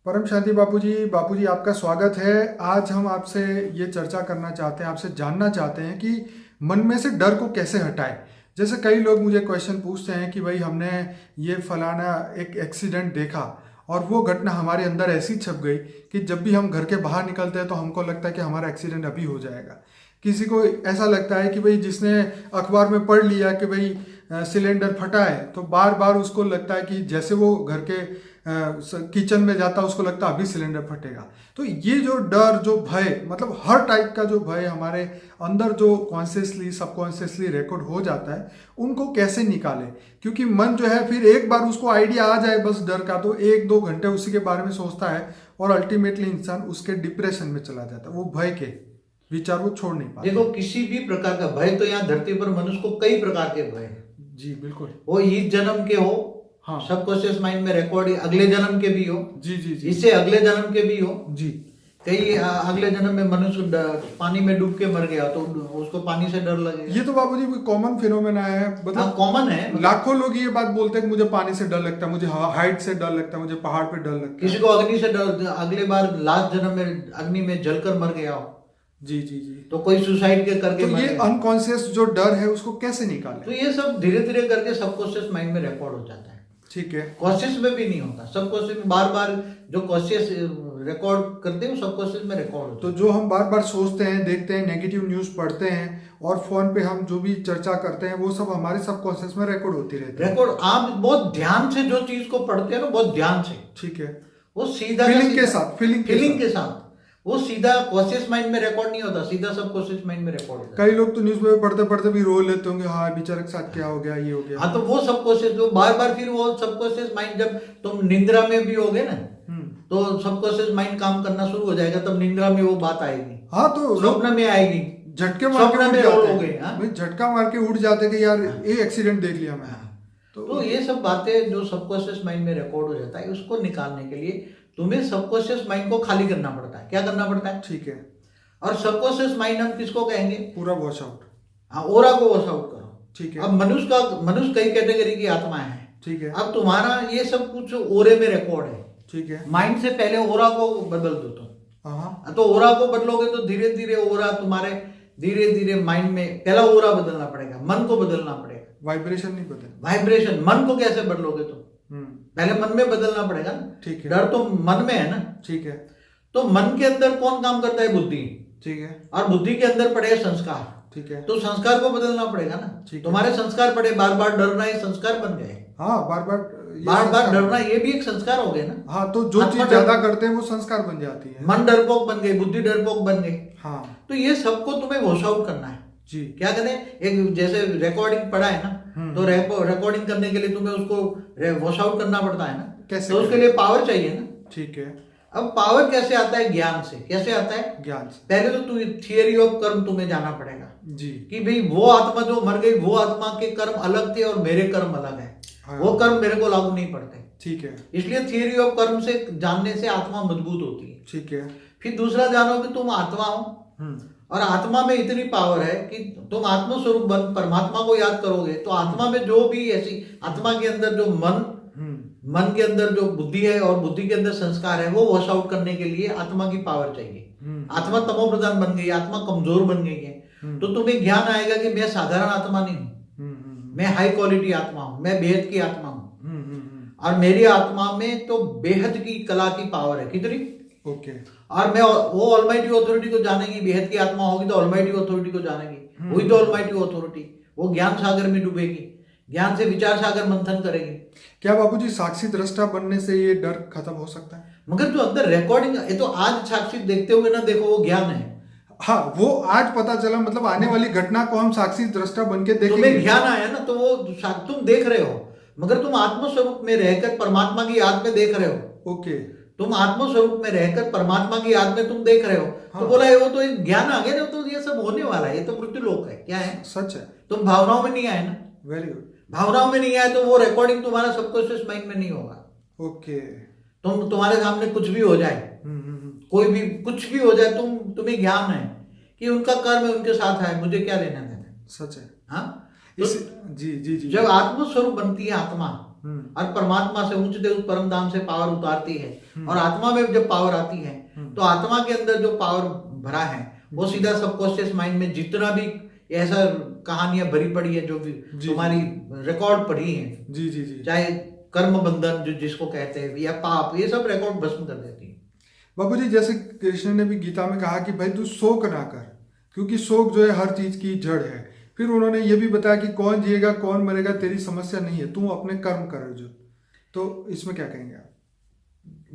परम शांति बापूजी आपका स्वागत है। आज हम आपसे ये चर्चा करना चाहते हैं, आपसे जानना चाहते हैं कि मन में से डर को कैसे हटाएं। जैसे कई लोग मुझे क्वेश्चन पूछते हैं कि भाई हमने ये फलाना एक एक्सीडेंट देखा और वो घटना हमारे अंदर ऐसी छप गई कि जब भी हम घर के बाहर निकलते हैं तो हमको लगता है कि हमारा एक्सीडेंट अभी हो जाएगा। किसी को ऐसा लगता है कि भाई जिसने अखबार में पढ़ लिया कि भाई सिलेंडर फटा है तो बार बार उसको लगता है कि जैसे वो घर के किचन में जाता है उसको लगता है अभी सिलेंडर फटेगा। तो ये जो डर, जो भय, मतलब हर टाइप का जो भय हमारे अंदर जो कॉन्शियसली सबकॉन्शियसली रिकॉर्ड हो जाता है, उनको कैसे निकालें। क्योंकि मन जो है फिर एक बार उसको आइडिया आ जाए बस डर का तो 1-2 घंटे उसी के बारे में सोचता है और अल्टीमेटली इंसान उसके डिप्रेशन में चला जाता है। वो भय के विचार वो छोड़ नहीं पाता। देखो, किसी भी प्रकार का भय तो यहाँ धरती पर मनुष्य को कई प्रकार के भय हैं। जी बिल्कुल। वो इस जन्म के हो, हाँ, सबकॉन्शियस माइंड में रिकॉर्ड, अगले जन्म के भी हो, जी जी जी, इससे अगले जन्म के भी हो। जी कई अगले जन्म में मनुष्य पानी में डूब के मर गया तो उसको पानी से डर लगेगा। ये तो बाबूजी कोई कॉमन फिनोमेना है, मतलब कॉमन है। लाखों लोग ये बात बोलते हैं कि मुझे पानी से डर लगता है, मुझे हाइट से डर लगता है, मुझे पहाड़ पे डर लगता है। किसी को अग्नि से डर, अगले बार लास्ट जन्म में अग्नि में जलकर मर गया हो। जी जी जी। तो कोई सुसाइड के करके तो मर ये गया। अनकॉन्शियस जो डर है उसको कैसे तो निकालें। ये सब धीरे धीरे करके सबकॉन्शियस माइंड में रिकॉर्ड हो जाता है। ठीक है। कॉन्शियस में भी नहीं होता, सबकॉन्शियस में बार बार जो कॉन्शियस रिकॉर्ड करते हैं वो सबकॉन्शियस में रिकॉर्ड होता तो जो हम बार बार सोचते हैं, देखते हैं, नेगेटिव न्यूज पढ़ते हैं और फोन पे हम जो भी चर्चा करते हैं वो सब हमारे सबकॉन्शियस में रिकॉर्ड होती रहती है। है। रिकॉर्ड आप बहुत ध्यान से जो चीज को पढ़ते हैं ना, बहुत ध्यान से, ठीक है, वो सीधा फीलिंग के साथ, फीलिंग के साथ वो सीधा कॉन्शियस माइंड में रिकॉर्ड नहीं होता, सीधा सबकॉन्शियस माइंड में रिकॉर्ड होता है। कई लोग तो न्यूज़पेपर पढ़ते पढ़ते भी रो लेते होंगे, हाँ बेचारे के साथ क्या हो गया, ये हो गया। हाँ, तो वो सबकॉन्शियस जो बार बार फिर वो सबकॉन्शियस माइंड, जब तुम निंद्रा में भी होगे ना तो सबकॉन्शियस माइंड काम करना शुरू हो जाएगा, तब निंद्रा में वो बात आएगी। हाँ, तो स्वप्न में आएगी, झटके मार के उठ जाते हैं। भाई झटका मार के उठ जाते कि यार ये एक्सीडेंट देख लिया मैं। तो ये सब बातें जो सबकॉन्शियस माइंड में रिकॉर्ड हो जाता है, उसको निकालने के लिए तुम्हें सबकॉन्शियस माइंड को खाली करना पड़ता है। क्या करना पड़ता है? ठीक है। और सबकॉन्शियस माइंड हम किसको कहेंगे? पूरा वॉश आउट। हाँ, ओरा को वॉश आउट करो। ठीक है। अब मनुष्य कई कैटेगरी की आत्मा है। ठीक है। अब तुम्हारा ये सब कुछ ओरे में रिकॉर्ड है। ठीक है। माइंड से पहले ओरा को बदल दो तुम। हाँ, तो ओरा को बदलोगे तो धीरे धीरे ओरा तुम्हारे धीरे धीरे माइंड में, पहला ओरा बदलना पड़ेगा, मन को बदलना पड़ेगा। वाइब्रेशन नहीं बदल, वाइब्रेशन। मन को कैसे बदलोगे तुम? पहले मन में बदलना पड़ेगा ना। ठीक है। डर तो मन में है ना। ठीक है। तो मन के अंदर कौन काम करता है? बुद्धि। ठीक है। और बुद्धि के अंदर पड़े संस्कार। ठीक है। तो संस्कार को बदलना पड़ेगा ना। तुम्हारे संस्कार पड़े, बार बार डरना, ये संस्कार बन गए। हाँ, बार बार डरना ये भी एक संस्कार हो गया ना। हाँ, तो जो चीज ज्यादा करते हैं वो संस्कार बन जाती है। मन डरपोक बन गई, बुद्धि डरपोक बन गई। हाँ, तो ये सबको तुम्हें वॉश आउट करना है जी। क्या करें? एक जैसे रिकॉर्डिंग पड़ा है ना, तो रिकॉर्डिंग करने के लिए तुम्हें उसको वॉश आउट करना पड़ता है ना। कैसे? तो उसके लिए पावर चाहिए ना। ठीक है। अब पावर कैसे आता है? ज्ञान से। कैसे आता है? ज्ञान से। पहले तो तू थियरी ऑफ कर्म तुम्हें जाना पड़ेगा जी, कि भाई वो आत्मा जो मर गई, वो आत्मा के कर्म अलग थे और मेरे कर्म अलग है। हाँ। वो कर्म मेरे को लागू नहीं पड़ते। ठीक है। इसलिए थियरी ऑफ कर्म से जानने से आत्मा मजबूत होती है। ठीक है। फिर दूसरा जानो कि तुम आत्मा हो और आत्मा में इतनी पावर है कि तुम आत्मस्वरूप बन परमात्मा को याद करोगे तो आत्मा में जो भी ऐसी, आत्मा के अंदर जो मन के अंदर जो बुद्धि है और बुद्धि के अंदर संस्कार है, वो वॉश आउट करने के लिए आत्मा की पावर चाहिए। आत्मा तमो प्रधान बन गई, आत्मा कमजोर बन गई है, तो तुम्हें ज्ञान आएगा कि मैं साधारण आत्मा नहीं हूं, मैं हाई क्वालिटी आत्मा हूं, मैं बेहद की आत्मा हूं। और मेरी आत्मा में तो बेहद की कला की पावर है। कितनी? ओके। और मैं वो ऑलमाइटी अथॉरिटी को जानेगी। बेहद की आत्मा होगी तो ऑलमाइटी अथॉरिटी को जानेगी। वही तो ऑलमाइटी अथॉरिटी, वो ज्ञान सागर में डूबेगी, ज्ञान से विचार सागर मंथन करेगी। क्या बापूजी साक्षी दृष्टा बनने से ये डर खत्म हो सकता है? मगर जो अंदर रिकॉर्डिंग, ये तो आज साक्षी देखते हुए ना देखो, वो ज्ञान है। हाँ, वो आज पता चला, मतलब आने वाली घटना को हम साक्षी दृष्टा बन के देखेंगे। तुम्हें ज्ञान आया ना, तो वो तुम देख रहे हो, मगर तुम आत्मस्वरूप में रहकर परमात्मा की याद में देख रहे हो। ओके। तुम आत्मस्वरूप में रहकर परमात्मा की याद में तुम देख रहे हो। हाँ। तो बोला वो तो एक ज्ञान आ गया ना, तो ये सब होने वाला है, ये तो मृत्यु लोक है। क्या है? सच है। तुम भावनाओं में नहीं आए ना। Very good. भावनाओं में नहीं आए तो वो रिकॉर्डिंग तुम्हारा सबकॉन्शियस माइंड में नहीं होगा। ओके। तुम्हारे सामने कुछ भी हो जाए, कोई भी कुछ भी हो जाए, तुम्हें ज्ञान है कि उनका कर्म है, उनके साथ है, मुझे क्या लेना देना। सच है। हाँ, जी जी जी। जब आत्मस्वरूप बनती है आत्मा, और परमात्मा से ऊंचते उस परम धाम से पावर उतारती है, और आत्मा में जब पावर आती है तो आत्मा के अंदर जो पावर भरा है वो सीधा सबकॉन्शियस माइंड में जितना भी ऐसा कहानियां भरी पड़ी है जो भी तुम्हारी रिकॉर्ड पड़ी है, जी जी जी, चाहे कर्म बंधन जो जिसको कहते हैं या पाप, ये सब रिकॉर्ड भस्म कर देती है। बाबू जी जैसे कृष्ण ने भी गीता में कहा कि भाई तू शोक ना कर, क्योंकि शोक जो है हर चीज की जड़ है। फिर उन्होंने ये भी बताया कि कौन जिएगा कौन मरेगा तेरी समस्या नहीं है, तू अपने कर्म कर अर्जुन। तो इसमें क्या कहेंगे आप?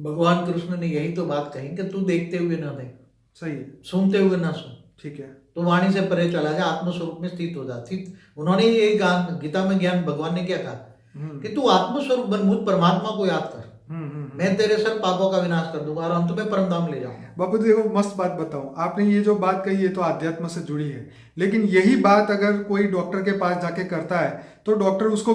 भगवान कृष्ण ने यही तो बात कही कि तू देखते हुए ना देख, सही है, सुनते हुए ना सुन, ठीक है, तो वाणी से परे चला जा, आत्मस्वरूप में स्थित हो जा। उन्होंने ये गीता में ज्ञान भगवान ने क्या कहा कि तू आत्मस्वरूप बन, मुझ परमात्मा को याद कर, मैं तेरे सब पापों का विनाश कर दूंगा और अंत में परम धाम ले जाऊंगा। बापू देखो मस्त बात बताऊं, आपने ये जो बात कही है तो आध्यात्म से जुड़ी है, लेकिन यही बात अगर कोई डॉक्टर के पास जाके करता है तो डॉक्टर उसको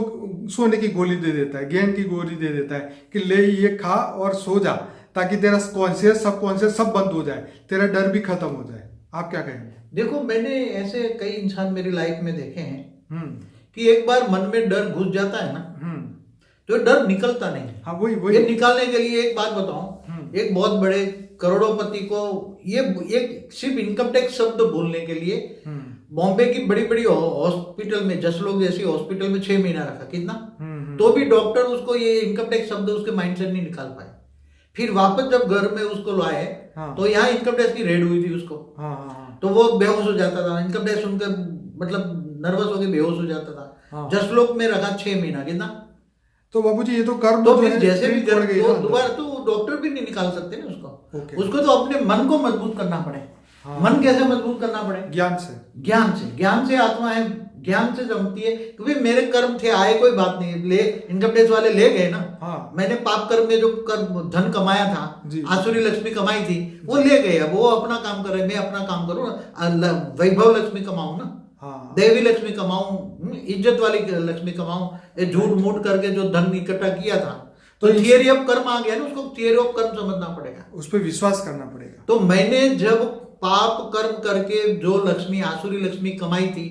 सोने की गोली दे देता है, ज्ञान की गोली दे देता है कि ले ये खा और सो जा, ताकि तेरा कॉन्शियस सब कॉन्शियस सब बंद हो जाए, तेरा डर भी खत्म हो जाए। आप क्या कहेंगे? देखो मैंने ऐसे कई इंसान मेरी लाइफ में देखे हैं कि एक बार मन में डर घुस जाता है ना तो डर निकलता नहीं। हाँ वही ये निकालने के लिए एक बात बताऊं, एक बहुत बड़े करोड़ोपति को ये एक सिर्फ इनकम टैक्स शब्द बोलने के लिए बॉम्बे की बड़ी बड़ी हॉस्पिटल में, जसलोक जैसी हॉस्पिटल में 6 महीना रखा, कितना, तो भी डॉक्टर उसको ये इनकम टैक्स शब्द उसके माइंड से नहीं निकाल पाए। फिर वापस जब घर में उसको लाए तो यहाँ इनकम टैक्स की रेड हुई थी उसको, तो वो बेहोश हो जाता था, इनकम टैक्स सुनकर मतलब नर्वस होकर बेहोश हो जाता था। जसलोक में रखा 6 महीना, कितना। तो बाबूजी ये तो कर्म तो फिर जैसे भी पड़ गई ना, दोबारा तो डॉक्टर भी नहीं निकाल सकते ना उसको। ओके। उसको तो अपने मन को मजबूत करना पड़े। मन कैसे मजबूत करना पड़े? ज्ञान से आत्मा है, ज्ञान से जमती है। क्योंकि मेरे कर्म थे, आए कोई बात नहीं, ले इनकम टैक्स वाले ले गए ना। मैंने पाप कर्म में जो धन कमाया था, आसुरी लक्ष्मी कमाई थी, वो ले गए। अब वो अपना काम कर रहे, मैं अपना काम करूँ, वैभव लक्ष्मी कमाऊं ना, देवी लक्ष्मी कमाऊं, इज्जत वाली लक्ष्मी कमाऊं, झूठ मूठ करके जो धन इकट्ठा किया था। तो थियरी ऑफ कर्म आ गया ना, उसको थियरी ऑफ कर्म समझना पड़ेगा, उस पर विश्वास करना पड़ेगा। तो मैंने जब पाप कर्म करके जो लक्ष्मी, आसुरी लक्ष्मी कमाई थी,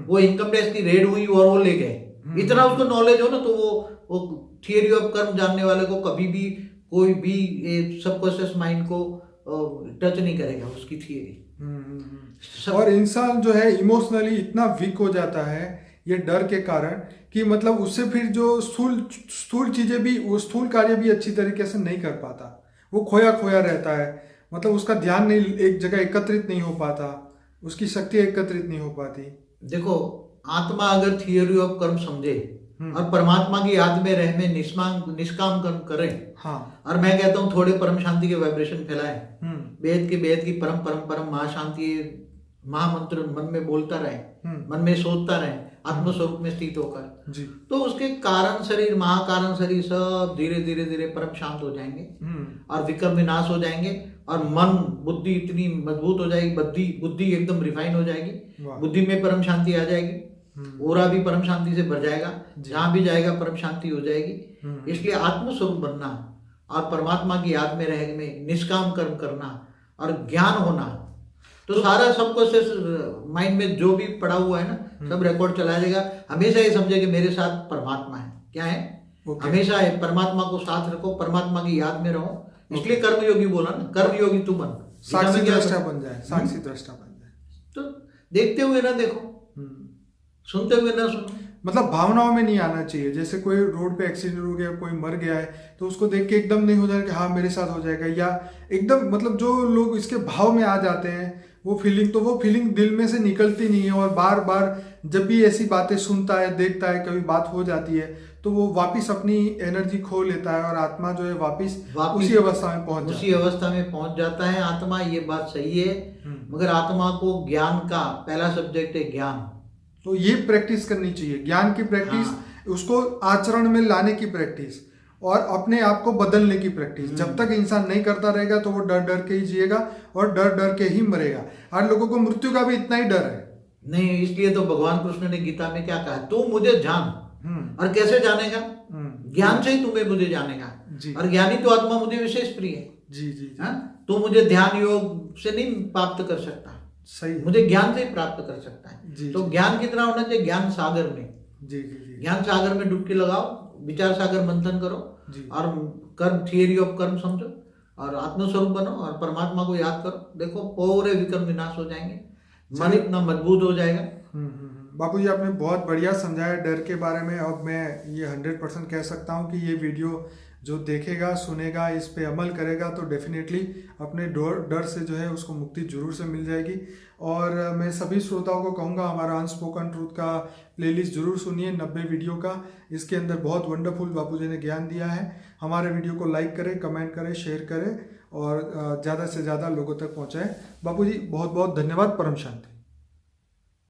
वो इनकम टैक्स की रेड हुई और वो ले गए। इतना उसको नॉलेज हो ना, तो वो थियरी ऑफ कर्म जानने वाले को कभी भी कोई भी सबकॉन्शियस माइंड को टच नहीं करेगा उसकी थियरी। और इंसान जो है इमोशनली इतना वीक हो जाता है ये डर के कारण कि मतलब उससे फिर जो स्थूल चीजें भी, वो स्थूल कार्य भी अच्छी तरीके से नहीं कर पाता, वो खोया खोया रहता है, मतलब उसका ध्यान नहीं एक जगह एकत्रित नहीं हो पाता, उसकी शक्ति एकत्रित नहीं हो पाती। देखो आत्मा अगर थियरी ऑफ कर्म समझे और परमात्मा की याद में रह में निष्काम कर्म करे, और मैं कहता हूँ थोड़े परम शांति के वाइब्रेशन फैलाए, वेद की परम परम परम महाशांति महामंत्र मन में बोलता रहे, मन में सोचता रहे, आत्मस्वरूप में स्थित होकर, तो उसके कारण शरीर, महाकारण शरीर सब धीरे धीरे धीरे परम शांत हो जाएंगे और विकर्म विनाश हो जाएंगे, और मन बुद्धि इतनी मजबूत हो जाएगी, बुद्धि एकदम रिफाइन हो जाएगी, बुद्धि में परम शांति आ जाएगी, ओरा भी परम शांति से भर जाएगा, जहां भी जाएगा परम शांति हो जाएगी। इसलिए आत्मस्वरूप बनना और परमात्मा की याद में रह में निष्काम कर्म करना और ज्ञान होना, तो सारा सबको से माइंड में जो भी पड़ा हुआ है ना, सब रिकॉर्ड चला जाएगा। हमेशा ये समझे कि मेरे साथ परमात्मा है, क्या है, हमेशा है, परमात्मा को साथ रखो, परमात्मा की याद में रहो। इसलिए कर्मयोगी बोला ना, कर्मयोगी तू बन, साक्षी दृष्टा बन जाए, साक्षी दृष्टा बन जाए। तो देखते हुए ना देखो, सुनते हुए ना सुनो, मतलब भावनाओं में नहीं आना चाहिए। जैसे कोई रोड पे एक्सीडेंट हो गया, कोई मर गया है, तो उसको देख के एकदम नहीं हो जाए कि हाँ मेरे साथ हो जाएगा, या एकदम मतलब जो लोग इसके भाव में आ जाते हैं वो फीलिंग दिल में से निकलती नहीं है, और बार बार जब भी ऐसी बातें सुनता है, देखता है, कभी बात हो जाती है तो वो वापिस अपनी एनर्जी खो लेता है और आत्मा जो है वापिस उसी अवस्था में पहुंच जाता है आत्मा। ये बात सही है, मगर आत्मा को ज्ञान का पहला सब्जेक्ट है ज्ञान, तो ये प्रैक्टिस करनी चाहिए, ज्ञान की प्रैक्टिस, उसको आचरण में लाने की प्रैक्टिस और अपने आप को बदलने की प्रैक्टिस। जब तक इंसान नहीं करता रहेगा तो वो डर डर के ही जिएगा और डर डर के ही मरेगा। आज लोगों को मृत्यु का भी इतना ही डर है नहीं, इसलिए तो भगवान कृष्ण ने गीता में क्या कहा, तू मुझे जान, और कैसे जानेगा, ज्ञान से ही तुम्हें मुझे जानेगा, और ज्ञानी तो आत्मा मुझे विशेष प्रिय है। जी जी, तू मुझे ध्यान योग से नहीं प्राप्त कर सकता, सही, मुझे ज्ञान से ही प्राप्त कर सकता है। जी, तो ज्ञान कितना होना चाहिए, ज्ञान सागर में, जी जी जी, ज्ञान सागर में डुबकी लगाओ, विचार सागर मंथन करो जी। और कर्म, थियरी ऑफ कर्म समझो और आत्मस्वरूप बनो और परमात्मा को याद करो। देखो पूरे विकर्म विनाश हो जाएंगे, मन इतना मजबूत हो जाएगा। बापू जी आपने बहुत बढ़िया समझाया डर के बारे में। अब मैं ये 100% कह सकता हूँ कि ये वीडियो जो देखेगा, सुनेगा, इस पे अमल करेगा तो डेफिनेटली अपने डर से जो है उसको मुक्ति जरूर से मिल जाएगी। और मैं सभी श्रोताओं को कहूँगा हमारा अनस्पोकन ट्रूथ का प्लेलिस्ट जरूर सुनिए, 90 वीडियो का। इसके अंदर बहुत वंडरफुल बापू जी ने ज्ञान दिया है। हमारे वीडियो को लाइक करें, कमेंट करें, शेयर करें और ज़्यादा से ज़्यादा लोगों तक पहुँचाएँ। बापू जी बहुत बहुत धन्यवाद। परम शांति।